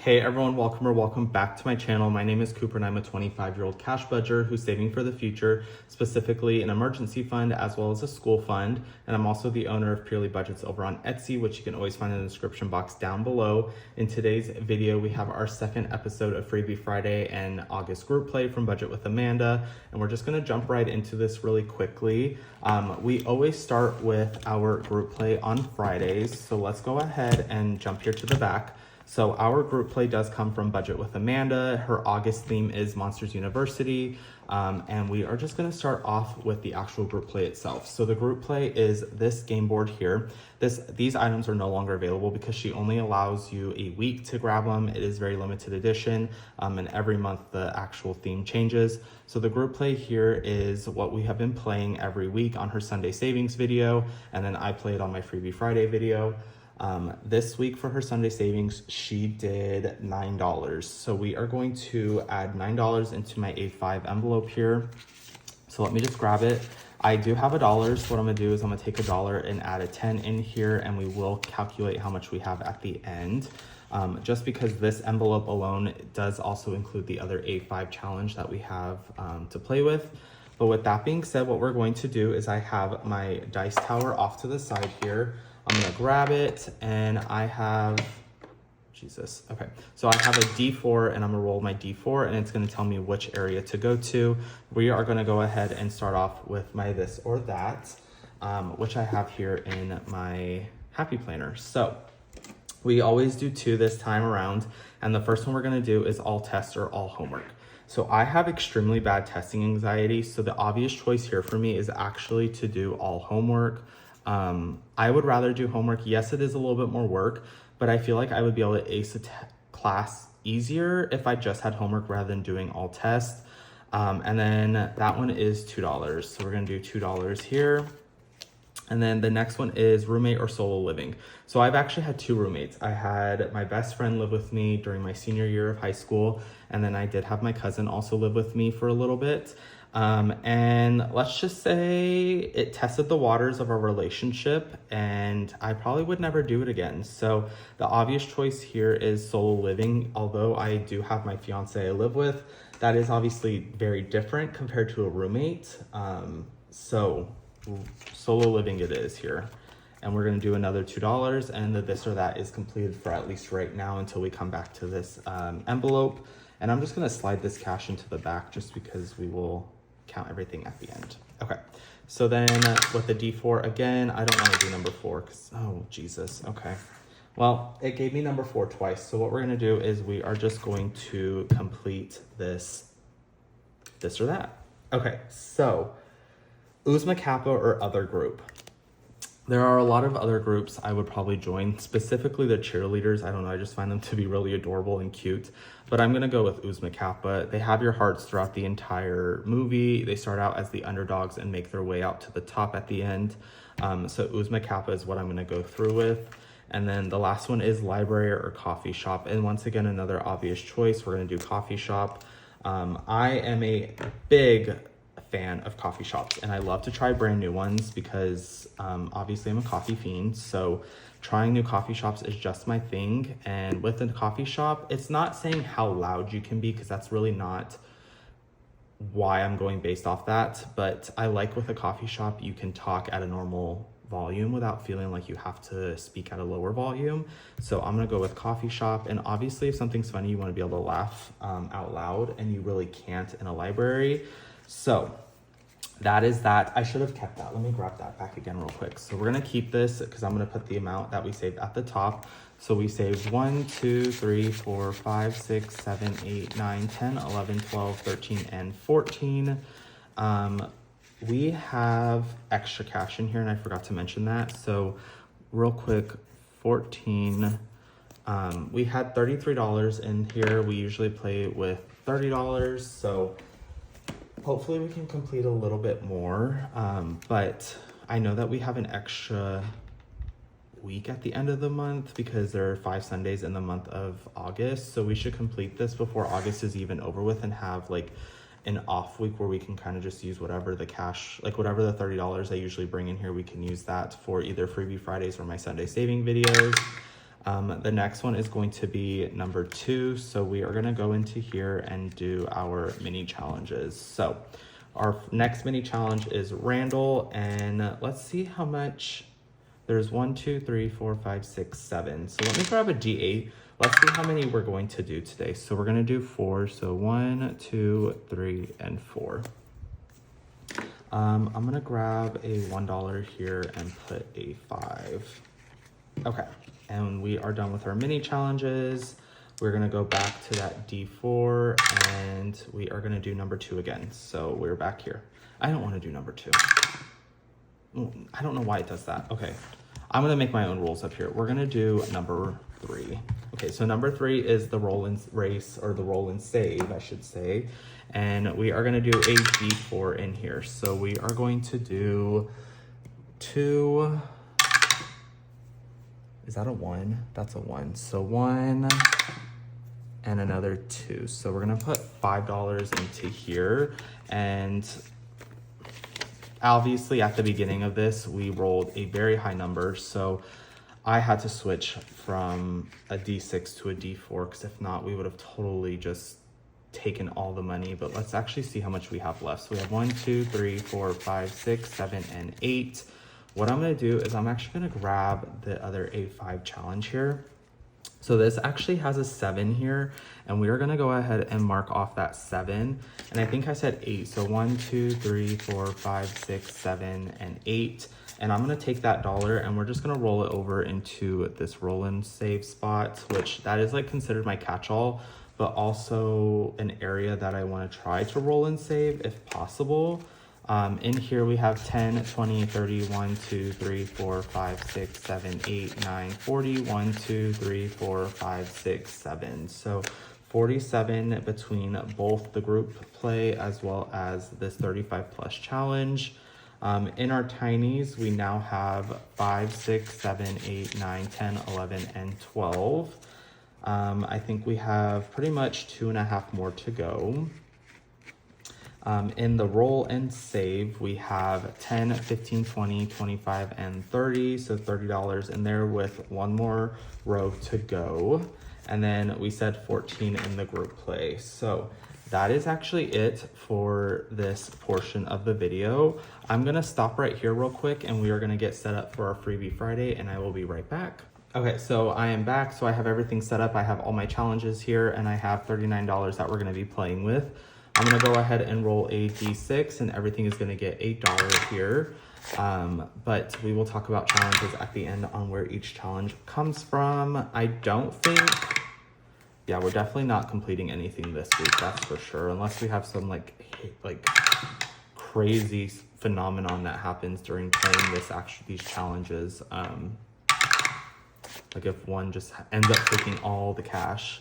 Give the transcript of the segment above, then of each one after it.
Hey everyone, welcome back to my channel. My name is Cooper and I'm a 25-year-old cash budger who's saving for the future, specifically an emergency fund as well as a school fund. And I'm also the owner of Purely Budgets over on Etsy, which you can always find in the description box down below. In today's video, we have our second episode of Freebie Friday and August group play from Budget with Amanda. And we're just gonna jump right into this really quickly. We always start with our group play on Fridays. So let's go ahead and jump here to the back. So our group play does come from Budget with Amanda. Her August theme is Monsters University. And we are just gonna start off with the actual group play itself. So the group play is this game board here. These items are no longer available because she only allows you a week to grab them. It is very limited edition, and every month the actual theme changes. So the group play here is what we have been playing every week on her Sunday savings video, and then I play it on my Freebie Friday video. This week for her Sunday savings, she did $9. So we are going to add $9 into my A5 envelope here. So let me just grab it. I do have $1. So what I'm gonna do is I'm gonna take $1 and add a 10 in here, and we will calculate how much we have at the end. Just because this envelope alone does also include the other A5 challenge that we have to play with. But with that being said, what we're going to do is I have my dice tower off to the side here. I'm gonna grab it and I have, Jesus, okay. So I have a D4 and I'm gonna roll my D4 and it's gonna tell me which area to go to. We are gonna go ahead and start off with my this or that, which I have here in my happy planner. So we always do 2 this time around. And the first one we're gonna do is all test or all homework. So I have extremely bad testing anxiety. So the obvious choice here for me is actually to do all homework. I would rather do homework. Yes, it is a little bit more work, but I feel like I would be able to ace a class easier if I just had homework rather than doing all tests. And then that one is $2. So we're gonna do $2 here. And then the next one is roommate or solo living. So I've actually had 2 roommates. I had my best friend live with me during my senior year of high school. And then I did have my cousin also live with me for a little bit. And let's just say it tested the waters of our relationship and I probably would never do it again. So the obvious choice here is solo living. Although I do have my fiance I live with, that is obviously very different compared to a roommate. So solo living it is here. And we're gonna do another $2 and the this or that is completed for at least right now until we come back to this envelope. And I'm just gonna slide this cash into the back just because we will count everything at the end. Okay, so then with the D4 again, I don't wanna do number 4 because, oh Jesus, okay. Well, it gave me number 4 twice. So what we're gonna do is we are just going to complete this or that. Okay, so Uzma Kappa or other group. There are a lot of other groups I would probably join, specifically the cheerleaders. I don't know, I just find them to be really adorable and cute. But I'm gonna go with Uzma Kappa. They have your hearts throughout the entire movie. They start out as the underdogs and make their way out to the top at the end. So Uzma Kappa is what I'm gonna go through with. And then the last one is library or coffee shop. And once again, another obvious choice. We're gonna do coffee shop. I am a big fan of coffee shops and I love to try brand new ones because obviously I'm a coffee fiend, so trying new coffee shops is just my thing. And with a coffee shop, it's not saying how loud you can be because that's really not why I'm going based off that, but I like with a coffee shop you can talk at a normal volume without feeling like you have to speak at a lower volume. So I'm gonna go with coffee shop. And obviously if something's funny you want to be able to laugh out loud and you really can't in a library. So that is that. I should have kept that. Let me grab that back again real quick. So we're gonna keep this because I'm gonna put the amount that we saved at the top. So we saved 1, 2, 3, 4, 5, 6, 7, 8, 9, 10, 11, 12, 13, and 14. We have extra cash in here and I forgot to mention that. So real quick, 14. We had $33 in here. We usually play with $30. So hopefully we can complete a little bit more, but I know that we have an extra week at the end of the month because there are 5 Sundays in the month of August. So we should complete this before August is even over with and have like an off week where we can kind of just use whatever the cash, like whatever the $30 I usually bring in here, we can use that for either Freebie Fridays or my Sunday saving videos. The next one is going to be number 2. So we are gonna go into here and do our mini challenges. So our next mini challenge is Randall, and let's see how much. There's 1, 2, 3, 4, 5, 6, 7. So let me grab a D8. Let's see how many we're going to do today. So we're gonna do 4. So 1, 2, 3, and 4. I'm gonna grab a $1 here and put a 5. Okay, and we are done with our mini challenges. We're gonna go back to that D4 and we are gonna do number 2 again. So we're back here. I don't wanna do number 2. I don't know why it does that. Okay, I'm gonna make my own rules up here. We're gonna do number 3. Okay, so number 3 is the roll and race, or the roll and save, I should say. And we are gonna do a D4 in here. So we are going to do 2. Is that a 1? That's a 1. So 1 and another 2. So we're gonna put $5 into here. And obviously at the beginning of this, we rolled a very high number. So I had to switch from a D6 to a D4, because if not, we would have totally just taken all the money. But let's actually see how much we have left. So we have 1, 2, 3, 4, 5, 6, 7, and 8. What I'm gonna do is I'm actually gonna grab the other A5 challenge here. So this actually has a 7 here, and we are gonna go ahead and mark off that 7. And I think I said 8, so 1, 2, 3, 4, 5, 6, 7, and 8. And I'm gonna take that $1 and we're just gonna roll it over into this roll and save spot, which that is like considered my catch-all, but also an area that I wanna try to roll and save if possible. In here we have 10, 20, 30, 1, 2, 3, 4, 5, 6, 7, 8, 9, 40, 1, 2, 3, 4, 5, 6, 7. So 47 between both the group play as well as this 35 plus challenge. In our tinies, we now have 5, 6, 7, 8, 9, 10, 11, and 12. I think we have pretty much 2.5 more to go. In the roll and save, we have 10, 15, 20, 25, and 30. So $30 in there with 1 more row to go. And then we said 14 in the group play. So that is actually it for this portion of the video. I'm gonna stop right here real quick and we are gonna get set up for our Freebie Friday, and I will be right back. Okay, so I am back. So I have everything set up. I have all my challenges here and I have $39 that we're gonna be playing with. I'm gonna go ahead and roll a D6 and everything is gonna get $8 here. But we will talk about challenges at the end on where each challenge comes from. I don't think, yeah, we're definitely not completing anything this week, that's for sure, unless we have some like crazy phenomenon that happens during playing these challenges. Like if one just ends up taking all the cash,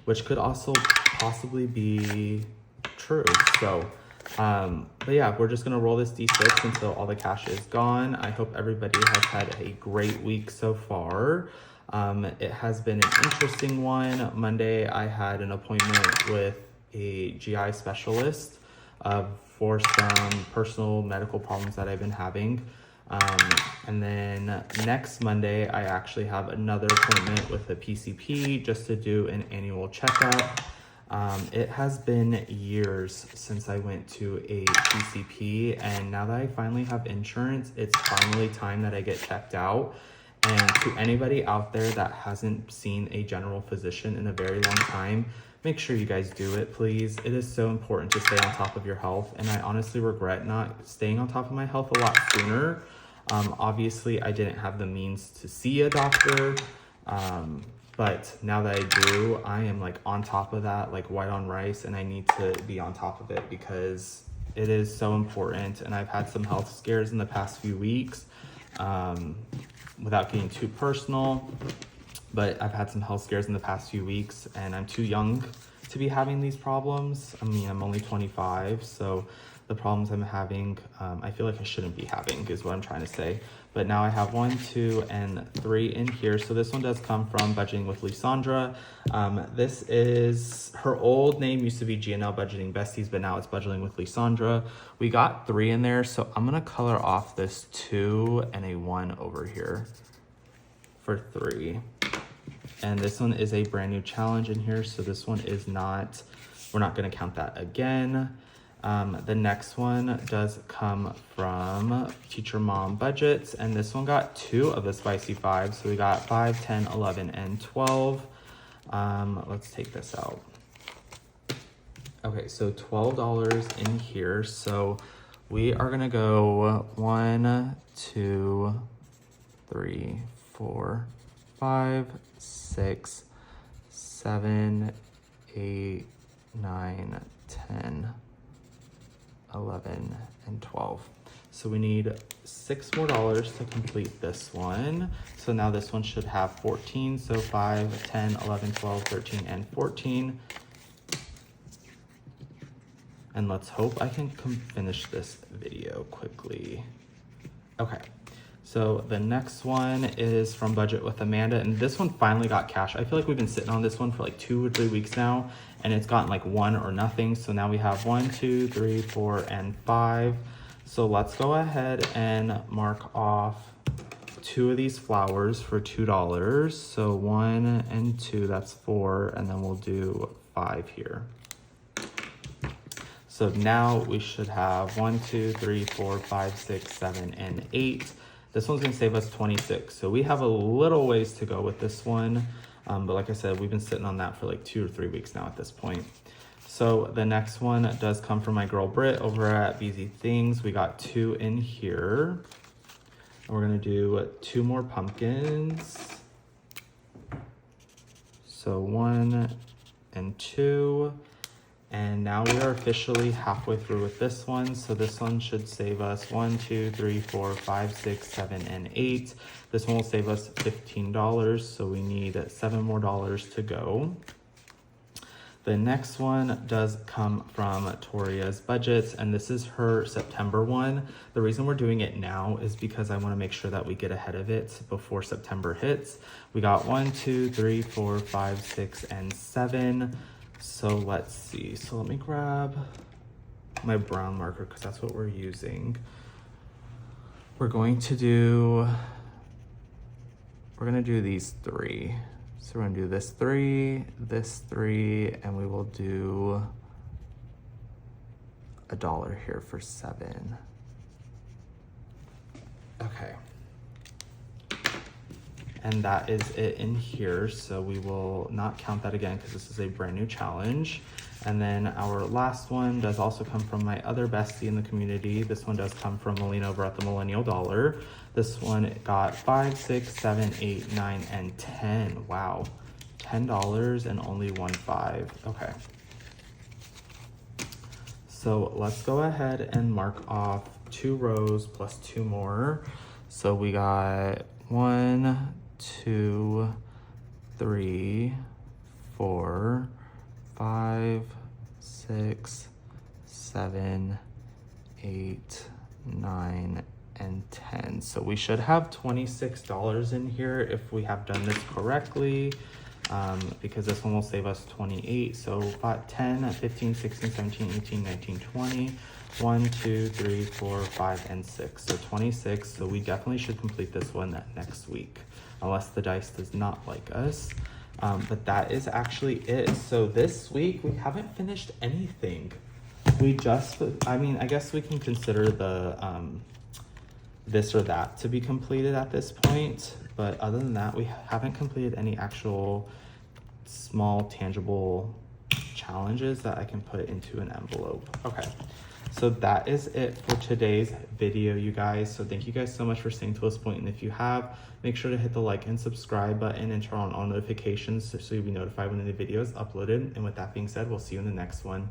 which could also possibly be true. So but yeah, we're just gonna roll this D6 until all the cash is gone. I hope everybody has had a great week so far. It has been an interesting one. Monday I had an appointment with a GI specialist for some personal medical problems that I've been having. And then next Monday I actually have another appointment with a PCP just to do an annual checkup. It has been years since I went to a PCP, and now that I finally have insurance, it's finally time that I get checked out. And to anybody out there that hasn't seen a general physician in a very long time, make sure you guys do it, please. It is so important to stay on top of your health, and I honestly regret not staying on top of my health a lot sooner. Obviously, I didn't have the means to see a doctor, but now that I do, I am like on top of that, like white on rice, and I need to be on top of it because it is so important. And I've had some health scares in the past few weeks, without getting too personal, but I've had some health scares in the past few weeks, and I'm too young to be having these problems. I mean, I'm only 25, so the problems I'm having, I feel like I shouldn't be having is what I'm trying to say. But now I have 1, 2, and 3 in here. So this one does come from Budgeting with Lysandra. This is, her old name used to be GNL Budgeting Besties, but now it's Budgeting with Lysandra. We got 3 in there, so I'm gonna color off this 2 and a 1 over here for 3. And this one is a brand new challenge in here. So this one is not, we're not gonna count that again. The next one does come from Teacher Mom Budgets, and this one got 2 of the spicy 5. So we got 5, 10, 11, and 12. Let's take this out. Okay, so $12 in here. So we are gonna go 1, 2, 3, 4, 5, 6, 7, 8, 9, 10, 11, and 12. So we need $6 more to complete this one. So now this one should have 14. So 5, 10, 11, 12, 13, and 14. And let's hope I can finish this video quickly. Okay, so the next one is from Budget with Amanda, and this one finally got cash. I feel like we've been sitting on this one for like 2 or 3 weeks now, and it's gotten like 1 or nothing. So now we have 1, 2, 3, 4, and 5. So let's go ahead and mark off 2 of these flowers for $2. So 1 and 2, that's 4, and then we'll do 5 here. So now we should have 1, 2, 3, 4, 5, 6, 7, and 8. This one's gonna save us 26. So we have a little ways to go with this one. But like I said, we've been sitting on that for like 2 or 3 weeks now at this point. So the next one does come from my girl Britt over at BZ Things. We got 2 in here. And we're gonna do 2 more pumpkins. So 1 and 2. And now we are officially halfway through with this one. So this one should save us 1, 2, 3, 4, 5, 6, 7, and 8. This one will save us $15. So we need 7 more dollars to go. The next one does come from Toria's Budgets, and this is her September one. The reason we're doing it now is because I want to make sure that we get ahead of it before September hits. We got 1, 2, 3, 4, 5, 6, and 7. So let's see. So let me grab my brown marker because that's what we're using. We're going to do these 3. So we're gonna do this 3, and we will do $1 here for 7. Okay. And that is it in here. So we will not count that again because this is a brand new challenge. And then our last one does also come from my other bestie in the community. This one does come from Melina over at the Millennial Dollar. This one got 5, 6, 7, 8, 9, and 10. Wow, $10 and only 1 5. Okay. So let's go ahead and mark off 2 rows plus 2 more. So we got 1, 2, 3, 4, 5, 6, 7, 8, 9, and 10. So we should have $26 in here if we have done this correctly, because this one will save us 28. So 10, 15, 16, 17, 18, 19, 20. 1, 2, 3, 4, 5, and 6. So 26. So we definitely should complete this one next week, unless the dice does not like us. But that is actually it. So this week we haven't finished anything. We just, I mean, I guess we can consider the this or that to be completed at this point. But other than that, we haven't completed any actual small tangible challenges that I can put into an envelope. Okay. So that is it for today's video, you guys. So thank you guys so much for staying to this point. And if you have, make sure to hit the like and subscribe button and turn on all notifications so you'll be notified when the video is uploaded. And with that being said, we'll see you in the next one.